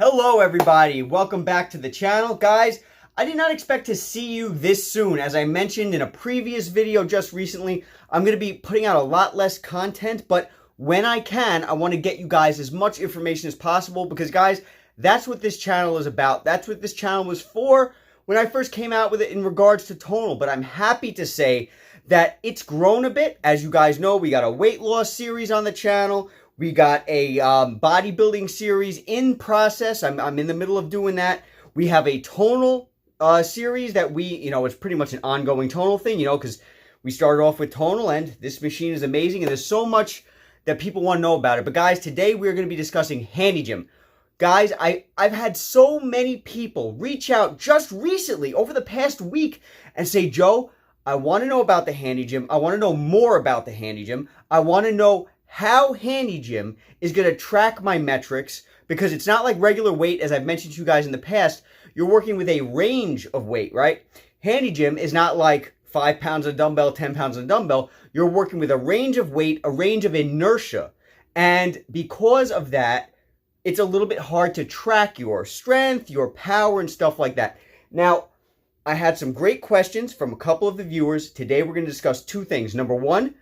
Hello everybody, welcome back to the channel. Guys, I did not expect to see you this soon. As I mentioned in a previous video just recently, I'm going to be putting out a lot less content, but when I can, I want to get you guys as much information as possible because guys, that's what this channel is about. That's what this channel was for when I first came out with it in regards to Tonal, but I'm happy to say that it's grown a bit. As you guys know, we got a weight loss series on the channel. We got a bodybuilding series in process. I'm in the middle of doing that. We have a tonal series that it's pretty much an ongoing tonal thing, because we started off with tonal and this machine is amazing and there's so much that people want to know about it. But guys, today we're going to be discussing Handy Gym. Guys, I've had so many people reach out just recently over the past week and say, Joe, I want to know about the Handy Gym. I want to know more about the Handy Gym. I want to know how Handy Gym is going to track my metrics, because it's not like regular weight. As I've mentioned to you guys in the past, you're working with a range of weight, right? Handy Gym is not like 5 pounds of dumbbell, 10 pounds of dumbbell. You're working with a range of weight, a range of inertia. And because of that, it's a little bit hard to track your strength, your power, and stuff like that. Now, I had some great questions from a couple of the viewers. Today, we're going to discuss two things. Number one,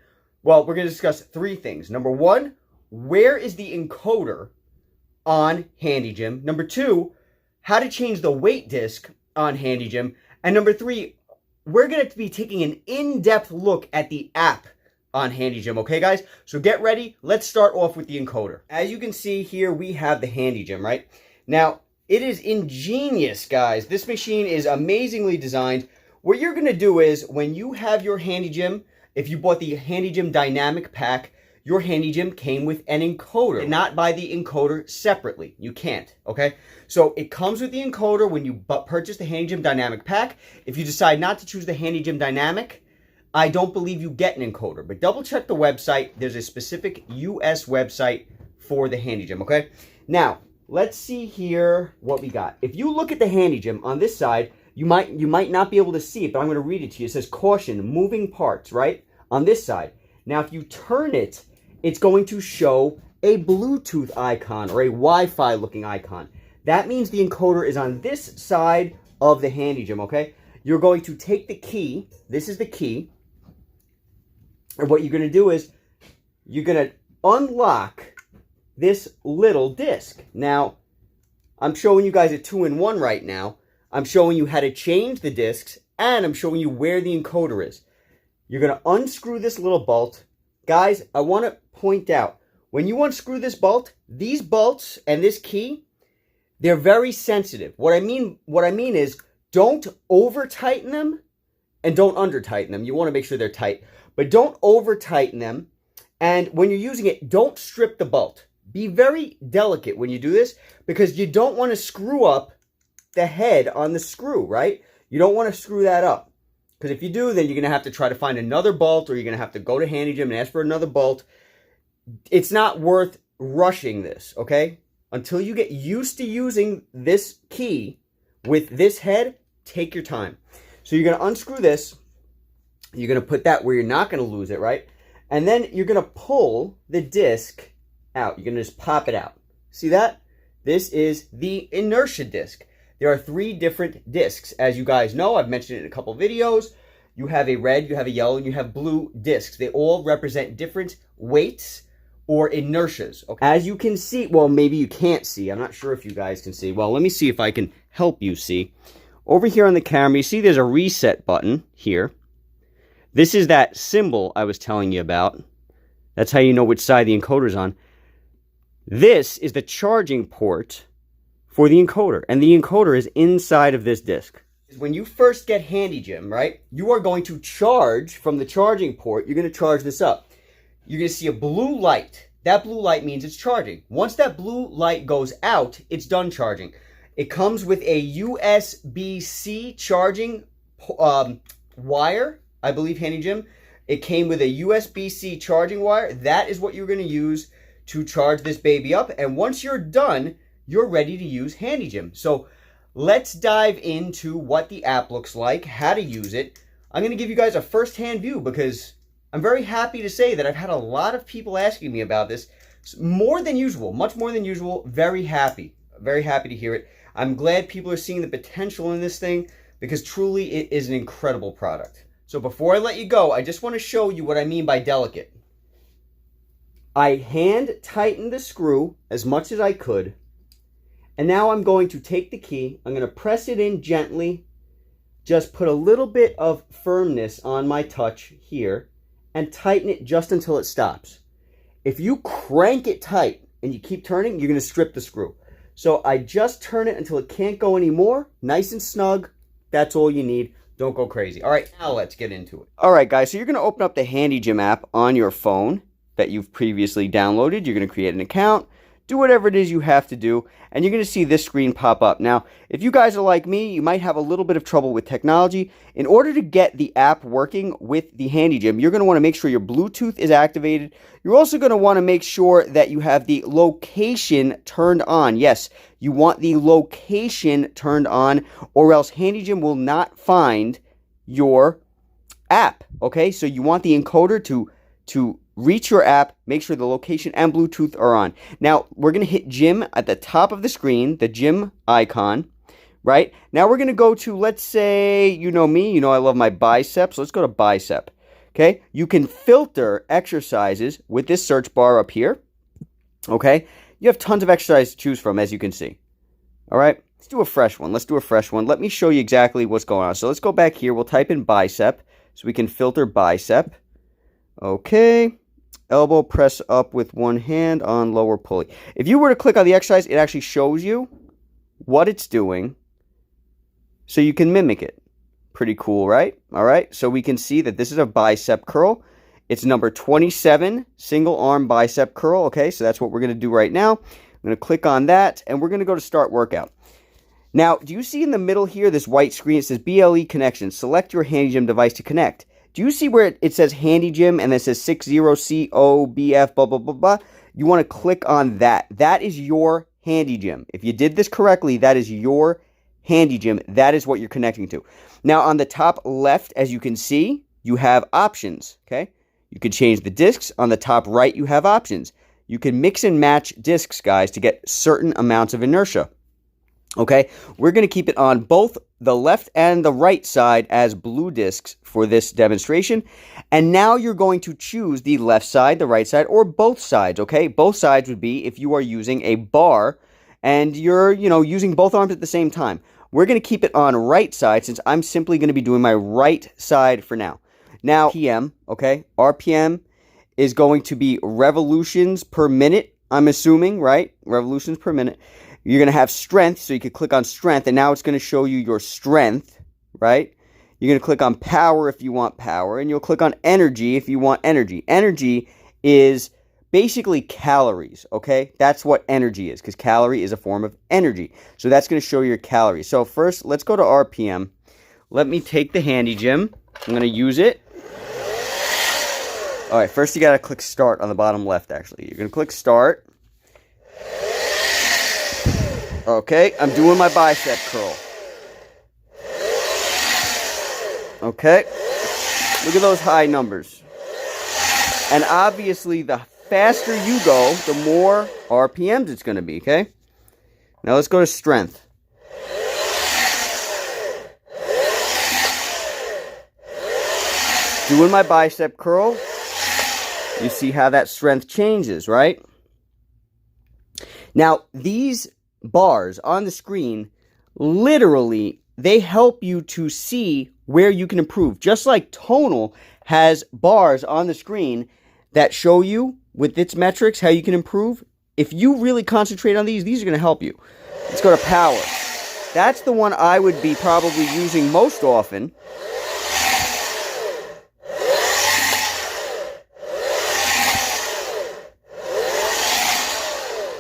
we're going to discuss three things. Number one, where is the encoder on Handy Gym? Number two, how to change the weight disc on Handy Gym. And number three, we're going to be taking an in-depth look at the app on Handy Gym. Okay, guys? So get ready. Let's start off with the encoder. As you can see here, we have the Handy Gym, right? Now, it is ingenious, guys. This machine is amazingly designed. What you're going to do is, when you have your Handy Gym, if you bought the Handy Gym Dynamic Pack, your Handy Gym came with an encoder. And not buy the encoder separately. You can't, okay? So it comes with the encoder when you purchase the Handy Gym Dynamic Pack. If you decide not to choose the Handy Gym Dynamic, I don't believe you get an encoder. But double check the website. There's a specific US website for the Handy Gym, okay? Now, let's see here what we got. If you look at the Handy Gym on this side, you might not be able to see it, but I'm going to read it to you. It says, caution, moving parts, right? On this side. Now, if you turn it, it's going to show a Bluetooth icon or a Wi-Fi looking icon. That means the encoder is on this side of the Handy Gym, okay? You're going to take the key. This is the key. And what you're going to do is you're going to unlock this little disc. Now, I'm showing you guys a 2-in-1 right now. I'm showing you how to change the discs, and I'm showing you where the encoder is. You're going to unscrew this little bolt. Guys, I want to point out, when you unscrew this bolt, these bolts and this key, they're very sensitive. What I mean is, don't over-tighten them and don't under-tighten them. You want to make sure they're tight, but don't over-tighten them. And when you're using it, don't strip the bolt. Be very delicate when you do this, because you don't want to screw up the head on the screw, right? You don't want to screw that up. Because if you do, then you're going to have to try to find another bolt, or you're going to have to go to Handy Gym and ask for another bolt. It's not worth rushing this, okay? Until you get used to using this key with this head, take your time. So you're going to unscrew this. You're going to put that where you're not going to lose it, right? And then you're going to pull the disc out. You're going to just pop it out. See that? This is the inertia disc. There are 3 different discs. As you guys know, I've mentioned it in a couple videos. You have a red, you have a yellow, and you have blue discs. They all represent different weights or inertias. Okay? As you can see, well, maybe you can't see. I'm not sure if you guys can see. Well, let me see if I can help you see. Over here on the camera, you see there's a reset button here. This is that symbol I was telling you about. That's how you know which side the encoder's on. This is the charging port for the encoder, and the encoder is inside of this disc. When you first get Handy Gym, right, you are going to charge from the charging port. You're going to charge this up. You're going to see a blue light. That blue light means it's charging. Once that blue light goes out, it's done charging. It comes with a USB-C charging wire, I believe, Handy Gym. It came with a USB-C charging wire. That is what you're going to use to charge this baby up. And once you're done, you're ready to use Handy Gym. So let's dive into what the app looks like, how to use it. I'm going to give you guys a first-hand view because I'm very happy to say that I've had a lot of people asking me about this. More than usual, much more than usual, very happy. Very happy to hear it. I'm glad people are seeing the potential in this thing because truly it is an incredible product. So before I let you go, I just want to show you what I mean by delicate. I hand tightened the screw as much as I could. And now I'm going to take the key. I'm going to press it in gently. Just put a little bit of firmness on my touch here and tighten it just until it stops. If you crank it tight and you keep turning, you're going to strip the screw. So I just turn it until it can't go anymore. Nice and snug. That's all you need. Don't go crazy. All right, now let's get into it. All right, guys, so you're going to open up the Handy Gym app on your phone that you've previously downloaded. You're going to create an account, do whatever it is you have to do, and you're going to see this screen pop up. Now, if you guys are like me, you might have a little bit of trouble with technology. In order to get the app working with the Handy Gym, you're going to want to make sure your Bluetooth is activated. You're also going to want to make sure that you have the location turned on. Yes, you want the location turned on, or else Handy Gym will not find your app, okay? So you want the encoder to reach your app, make sure the location and Bluetooth are on. Now, we're going to hit gym at the top of the screen, the gym icon, right? Now, we're going to go to, let's say, you know me, you know I love my biceps. Let's go to bicep, okay? You can filter exercises with this search bar up here, okay? You have tons of exercises to choose from, as you can see, all right? Let's do a fresh one. Let's do a fresh one. Let me show you exactly what's going on. So let's go back here. We'll type in bicep so we can filter bicep. Okay. Elbow press up with one hand on lower pulley. If you were to click on the exercise, it actually shows you what it's doing so you can mimic it. Pretty cool, right? All right. So we can see that this is a bicep curl. It's number 27, single arm bicep curl. Okay. So that's what we're going to do right now. I'm going to click on that and we're going to go to start workout. Now, do you see in the middle here, this white screen? It says BLE connection. Select your Handy Gym device to connect. Do you see where it says Handy Gym and it says 60COBF, blah, blah, blah, blah? You want to click on that. That is your Handy Gym. If you did this correctly, that is your Handy Gym. That is what you're connecting to. Now, on the top left, as you can see, you have options, okay? You can change the discs. On the top right, you have options. You can mix and match discs, guys, to get certain amounts of inertia. Okay, we're going to keep it on both the left and the right side as blue discs for this demonstration. And now you're going to choose the left side, the right side, or both sides, okay? Both sides would be if you are using a bar and you're, using both arms at the same time. We're going to keep it on right side since I'm simply going to be doing my right side for now. Now, RPM, okay? RPM is going to be revolutions per minute, I'm assuming, right? Revolutions per minute. You're going to have strength, so you can click on strength, and now it's going to show you your strength, right? You're going to click on power if you want power, and you'll click on energy if you want energy. Energy is basically calories, okay? That's what energy is, because calorie is a form of energy. So that's going to show your calories. So first, let's go to RPM. Let me take the Handy Gym. I'm going to use it. All right, first you got to click start on the bottom left, actually. You're going to click start. Okay, I'm doing my bicep curl. Okay, look at those high numbers. And obviously, the faster you go, the more RPMs it's going to be, okay? Now let's go to strength. Doing my bicep curl. You see how that strength changes, right? Now, these bars on the screen, literally, they help you to see where you can improve. Just like Tonal has bars on the screen that show you with its metrics how you can improve. If you really concentrate on these are going to help you. Let's go to power. That's the one I would be probably using most often.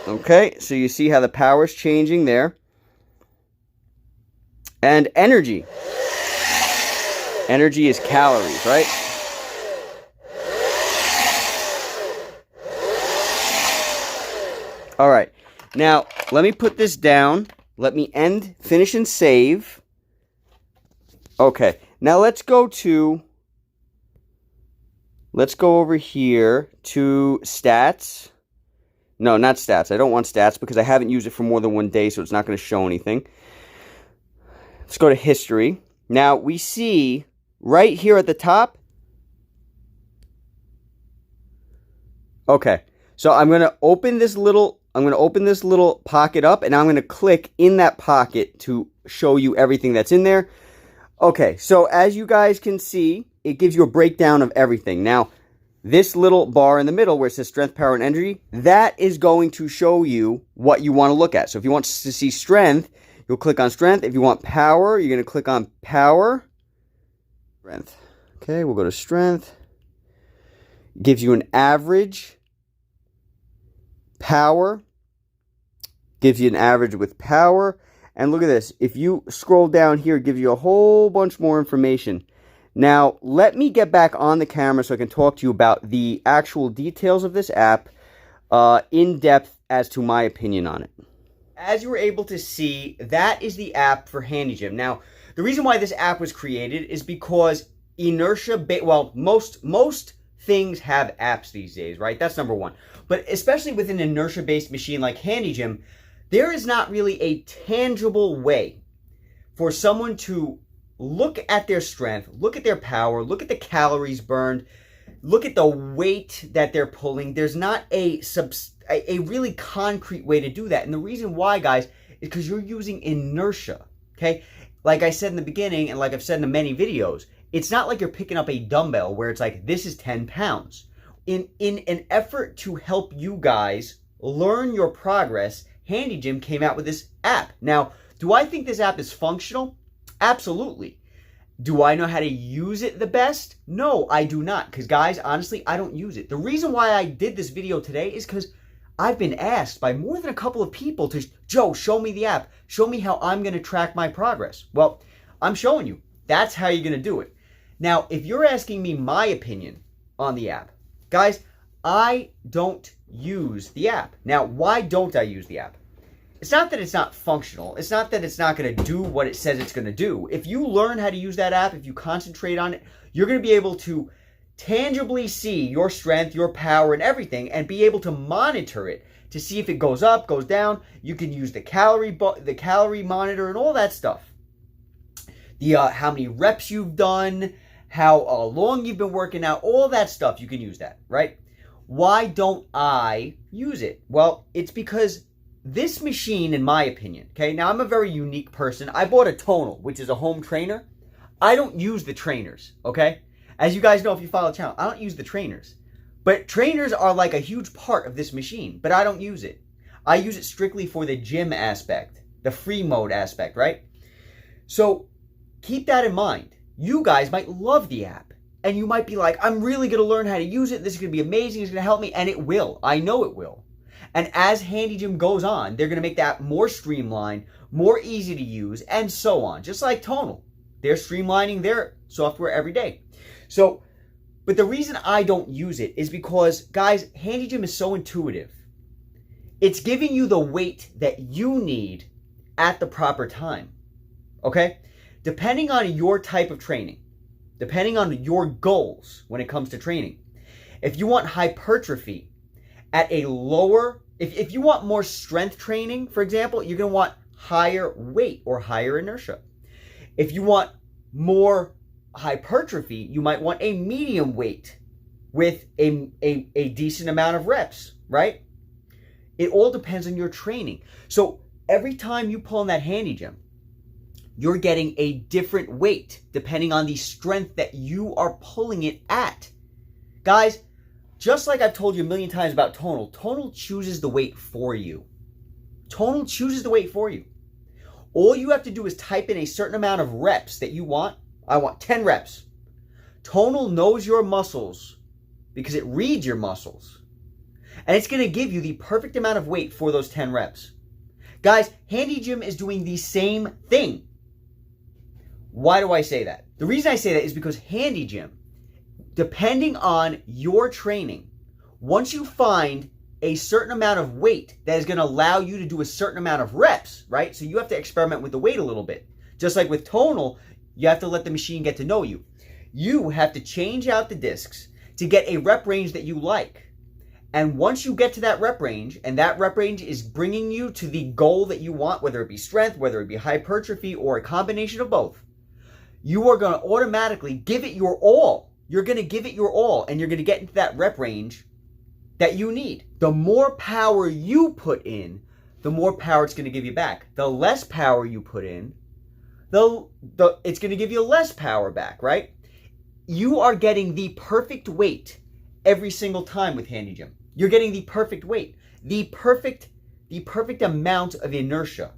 Okay, so you see how the power's changing there. And energy. Energy is calories, right? All right, now let me put this down. Let me finish and save. Okay, now let's go over here to stats. No, not stats. I don't want stats because I haven't used it for more than 1 day, so it's not going to show anything. Let's go to history. Now, we see right here at the top. Okay, so I'm going to open this little pocket up, and I'm going to click in that pocket to show you everything that's in there. Okay, so as you guys can see, it gives you a breakdown of everything. Now, this little bar in the middle where it says strength, power, and energy, that is going to show you what you want to look at. So if you want to see strength, you'll click on strength. If you want power, you're going to click on power. Strength. Okay, we'll go to strength. Gives you an average. Power. Gives you an average with power. And look at this. If you scroll down here, it gives you a whole bunch more information. Now, let me get back on the camera so I can talk to you about the actual details of this app in depth as to my opinion on it. As you were able to see, that is the app for Handy Gym. Now, the reason why this app was created is because most things have apps these days, right? That's number one. But especially with an inertia-based machine like Handy Gym, there is not really a tangible way for someone to look at their strength, look at their power, look at the calories burned, look at the weight that they're pulling. There's not a really concrete way to do that. And the reason why, guys, is because you're using inertia, okay? Like I said in the beginning, and like I've said in many videos, it's not like you're picking up a dumbbell where it's like, this is 10 pounds. In an effort to help you guys learn your progress, Handy Gym came out with this app. Now, do I think this app is functional? Absolutely. Do I know how to use it the best? No, I do not. Because guys, honestly, I don't use it. The reason why I did this video today is because I've been asked by more than a couple of people to, Joe, show me the app. Show me how I'm going to track my progress. Well, I'm showing you. That's how you're going to do it. Now, if you're asking me my opinion on the app, guys, I don't use the app. Now, why don't I use the app? It's not that it's not functional. It's not that it's not going to do what it says it's going to do. If you learn how to use that app, if you concentrate on it, you're going to be able to tangibly see your strength, your power, and everything, and be able to monitor it to see if it goes up, goes down. You can use the calorie monitor and all that stuff. How many reps you've done, how long you've been working out, all that stuff, you can use that, right? Why don't I use it? Well, it's because this machine, in my opinion, okay, now I'm a very unique person. I bought a Tonal, which is a home trainer. I don't use the trainers, okay? As you guys know, if you follow the channel, I don't use the trainers. But trainers are like a huge part of this machine, but I don't use it. I use it strictly for the gym aspect, the free mode aspect, right? So keep that in mind. You guys might love the app, and you might be like, I'm really going to learn how to use it. This is going to be amazing. It's going to help me, and it will. I know it will. And as Handy Gym goes on, they're going to make that more streamlined, more easy to use, and so on. Just like Tonal. They're streamlining their software every day. So, but the reason I don't use it is because, guys, Handy Gym is so intuitive. It's giving you the weight that you need at the proper time. Okay? Depending on your type of training, depending on your goals when it comes to training. If you want hypertrophy at a lower, if you want more strength training, for example, you're going to want higher weight or higher inertia. If you want more hypertrophy, you might want a medium weight with a decent amount of reps, right? It all depends on your training. So every time you pull in that Handy Gym, you're getting a different weight depending on the strength that you are pulling it at. Guys, just like I've told you a million times about Tonal, Tonal chooses the weight for you. Tonal chooses the weight for you. All you have to do is type in a certain amount of reps that you want. I want 10 reps. Tonal knows your muscles because it reads your muscles. And it's going to give you the perfect amount of weight for those 10 reps. Guys, Handy Gym is doing the same thing. Why do I say that? The reason I say that is because Handy Gym, depending on your training, once you find a certain amount of weight that is going to allow you to do a certain amount of reps, right? So you have to experiment with the weight a little bit. Just like with Tonal, you have to let the machine get to know you. You have to change out the discs to get a rep range that you like. And once you get to that rep range, and that rep range is bringing you to the goal that you want, whether it be strength, whether it be hypertrophy, or a combination of both, you are going to automatically give it your all. You're going to give it your all, and you're going to get into that rep range that you need. The more power you put in, the more power it's going to give you back. The less power you put in, it's going to give you less power back, right? You are getting the perfect weight every single time with Handy Gym. You're getting the perfect weight, the perfect amount of inertia,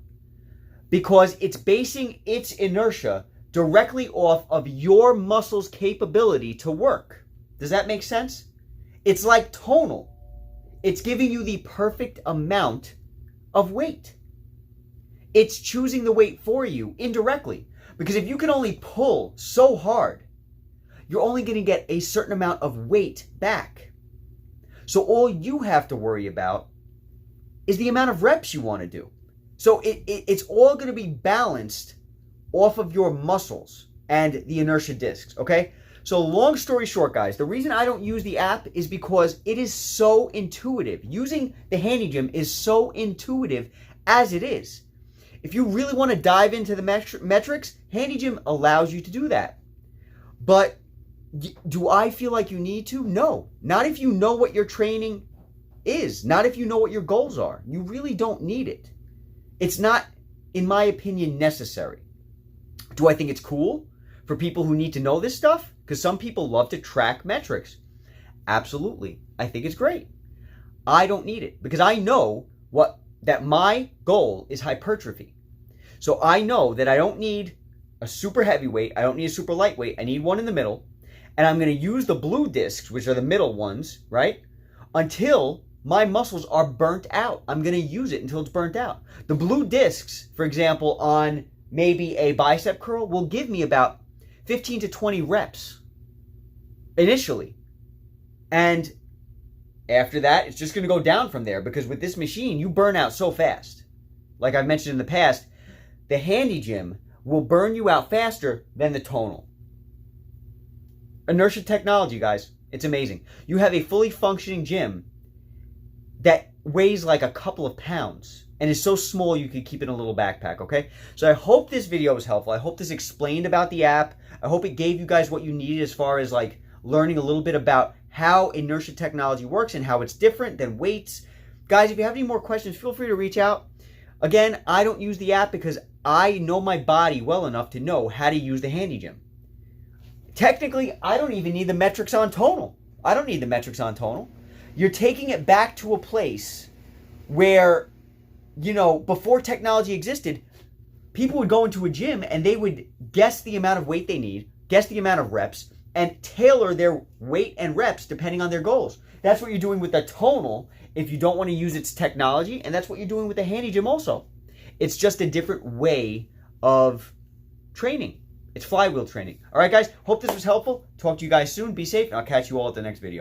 because it's basing its inertia directly off of your muscle's capability to work. Does that make sense? It's like tonal. It's giving you the perfect amount of weight. It's choosing the weight for you indirectly, because if you can only pull so hard, you're only going to get a certain amount of weight back. So all you have to worry about is the amount of reps you want to do. So it's all going to be balanced off of your muscles and the inertia discs, okay? So long story short, guys, the reason I don't use the app is because it is so intuitive. Using the Handy Gym is so intuitive as it is. If you really want to dive into the metrics, Handy Gym allows you to do that. But do I feel like you need to? No. Not if you know what your training is. Not if you know what your goals are. You really don't need it. It's not, in my opinion, necessary. Do I think it's cool for people who need to know this stuff? Because some people love to track metrics. Absolutely. I think it's great. I don't need it because I know that my goal is hypertrophy. So I know that I don't need a super heavyweight. I don't need a super lightweight. I need one in the middle. And I'm going to use the blue discs, which are the middle ones, right? Until my muscles are burnt out. I'm going to use it until it's burnt out. The blue discs, for example, on maybe a bicep curl will give me about 15 to 20 reps initially. And after that, it's just going to go down from there because with this machine, you burn out so fast. Like I've mentioned in the past, the Handy Gym will burn you out faster than the Tonal. Inertia technology, guys. It's amazing. You have a fully functioning gym that weighs like a couple of pounds and is so small you could keep it in a little backpack, okay? So I hope this video was helpful. I hope this explained about the app. I hope it gave you guys what you needed as far as like learning a little bit about how inertia technology works and how it's different than weights. Guys, if you have any more questions, feel free to reach out. Again, I don't use the app because I know my body well enough to know how to use the Handy Gym. Technically, I don't even need the metrics on Tonal. I don't need the metrics on Tonal. You're taking it back to a place where, you know, before technology existed, people would go into a gym and they would guess the amount of weight they need, guess the amount of reps, and tailor their weight and reps depending on their goals. That's what you're doing with the Tonal if you don't want to use its technology, and that's what you're doing with the Handy Gym also. It's just a different way of training. It's flywheel training. All right, guys, hope this was helpful. Talk to you guys soon. Be safe, and I'll catch you all at the next video.